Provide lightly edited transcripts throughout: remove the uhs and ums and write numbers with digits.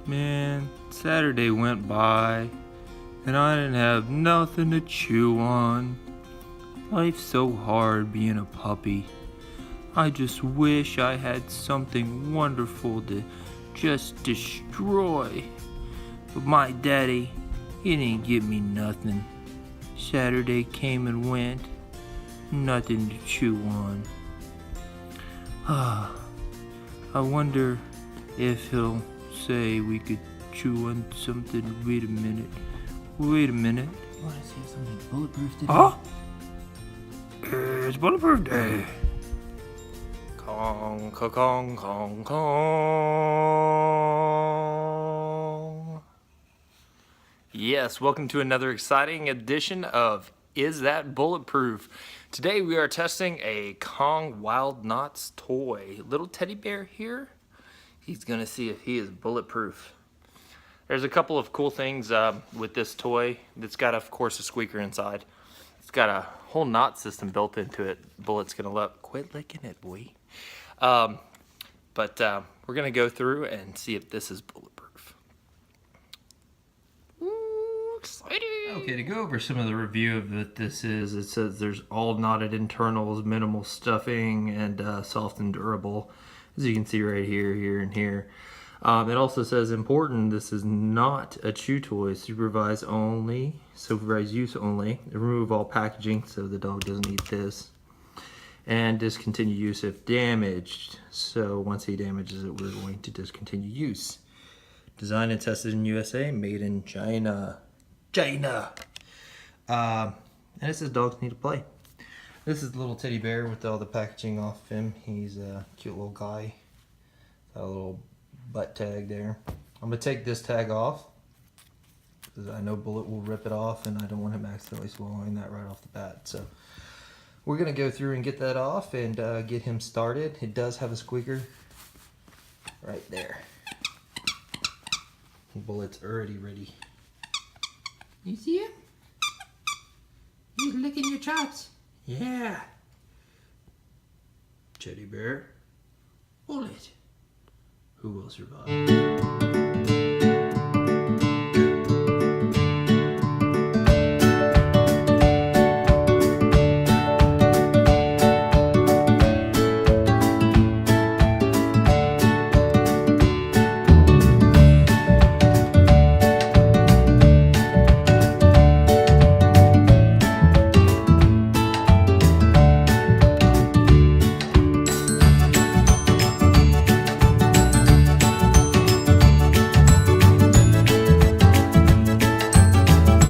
Man, Saturday went by and I didn't have nothing to chew on. Life's so hard being a puppy. I just wish I had something wonderful to just destroy. But my daddy, he didn't give me nothing. Saturday came and went, nothing to chew on. I wonder if he'll say we could chew on something. Wait a minute. You want to see something bulletproof today? Huh? It's bulletproof day. Kong, kong, kong, kong. Yes, welcome to another exciting edition of Is That Bulletproof? Today we are testing a Kong Wild Knots toy. Little teddy bear here. He's gonna see if he is bulletproof. There's a couple of cool things with this toy. It's got, of course, a squeaker inside. It's got a whole knot system built into it. Bullet's gonna quit licking it, boy. But we're gonna go through and see if this is bulletproof. Ooh, exciting! Okay, to go over some of the review of what this is, it says there's all knotted internals, minimal stuffing, and soft and durable. As you can see right here, here, and here. It also says important, this is not a chew toy, supervise use only, remove all packaging so the dog doesn't eat this, and discontinue use if damaged. So once he damages it, we're going to discontinue use. Designed and tested in USA, made in China. And it says dogs need to play. This is the little teddy bear with all the packaging off him. He's a cute little guy. Got a little butt tag there. I'm gonna take this tag off because I know Bullet will rip it off and I don't want him accidentally swallowing that right off the bat. So we're gonna go through and get that off and get him started. It does have a squeaker right there. Bullet's already ready. You see him? He's licking your chops. Yeah. Teddy bear. Bullet. Who will survive?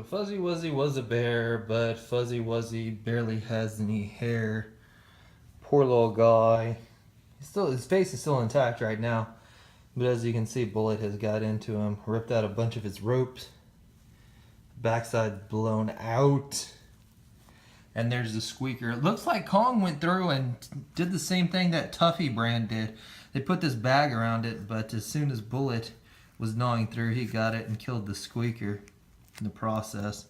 Fuzzy Wuzzy was a bear, but Fuzzy Wuzzy barely has any hair. Poor little guy. His face is still intact right now, but as you can see, Bullet has got into him, ripped out a bunch of his ropes, backside blown out, and there's the squeaker. It looks like Kong went through and did the same thing that Tuffy brand did. They put this bag around it, but as soon as Bullet was gnawing through, he got it and killed the squeaker in the process.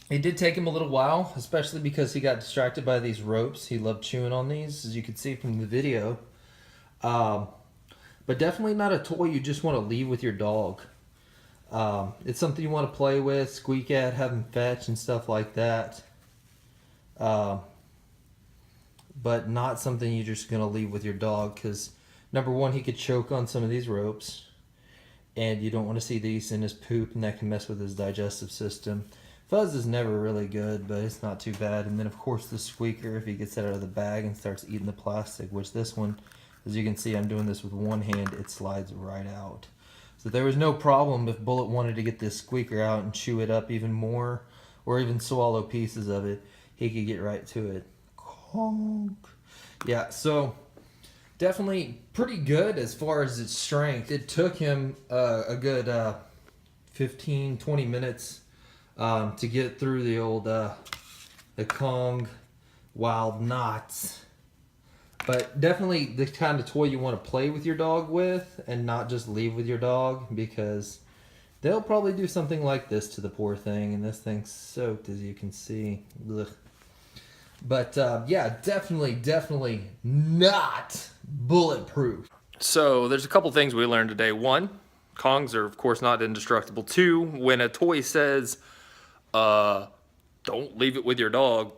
It did take him a little while, especially because he got distracted by these ropes. He loved chewing on these, as you can see from the video. But definitely not a toy you just want to leave with your dog. It's something you want to play with, squeak at, have him fetch and stuff like that. But not something you're just going to leave with your dog, because number one, he could choke on some of these ropes. And you don't want to see these in his poop, and that can mess with his digestive system. Fuzz is never really good, but it's not too bad. And then, of course, the squeaker, if he gets it out of the bag and starts eating the plastic, which this one, as you can see, I'm doing this with one hand, it slides right out. So there was no problem if Bullet wanted to get this squeaker out and chew it up even more, or even swallow pieces of it, he could get right to it. Yeah, so definitely pretty good as far as its strength. It took him a good 15-20 minutes to get through the old the Kong Wild Knots. But definitely the kind of toy you want to play with your dog with and not just leave with your dog, because they'll probably do something like this to the poor thing, and this thing's soaked, as you can see. Ugh. But yeah, definitely not bulletproof. So there's a couple things we learned today. One, Kongs are of course not indestructible. Two, when a toy says, don't leave it with your dog,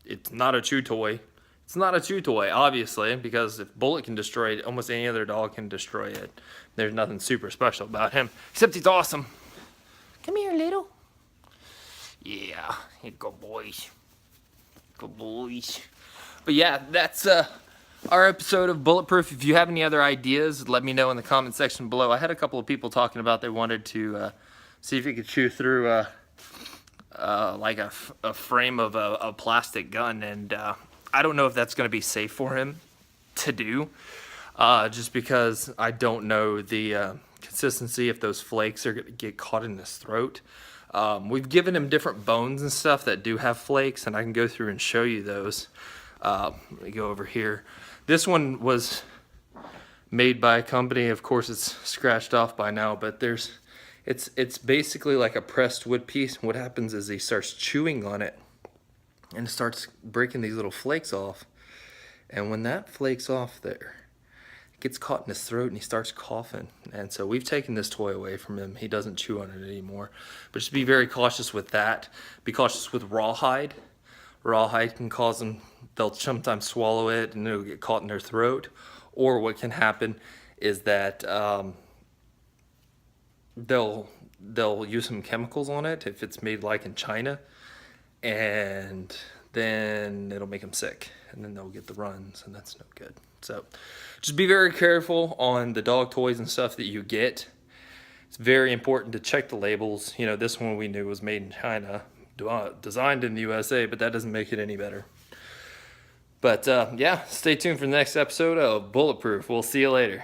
it's not a chew toy. It's not a chew toy, obviously, because if Bullet can destroy it, almost any other dog can destroy it. There's nothing super special about him, except he's awesome. Come here, little. Yeah, good boys. Good boys. But yeah, that's our episode of Bulletproof. If you have any other ideas, let me know in the comment section below. I had a couple of people talking about they wanted to see if you could chew through like a frame of a plastic gun, and I don't know if that's going to be safe for him to do, just because I don't know the consistency if those flakes are going to get caught in his throat. We've given him different bones and stuff that do have flakes, and I can go through and show you those. Let me go over here. This one was made by a company. Of course, it's scratched off by now, but it's basically like a pressed wood piece. What happens is he starts chewing on it and starts breaking these little flakes off. And when that flakes off there, it gets caught in his throat and he starts coughing. And so we've taken this toy away from him. He doesn't chew on it anymore. But just be very cautious with that. Be cautious with rawhide. Rawhide can cause them, they'll sometimes swallow it and it'll get caught in their throat. Or what can happen is that they'll use some chemicals on it if it's made like in China, and then it'll make them sick, and then they'll get the runs, and that's no good. So just be very careful on the dog toys and stuff that you get. It's very important to check the labels. You know, this one we knew was made in China, designed in the USA, but that doesn't make it any better. But yeah, stay tuned for the next episode of Bulletproof. We'll see you later.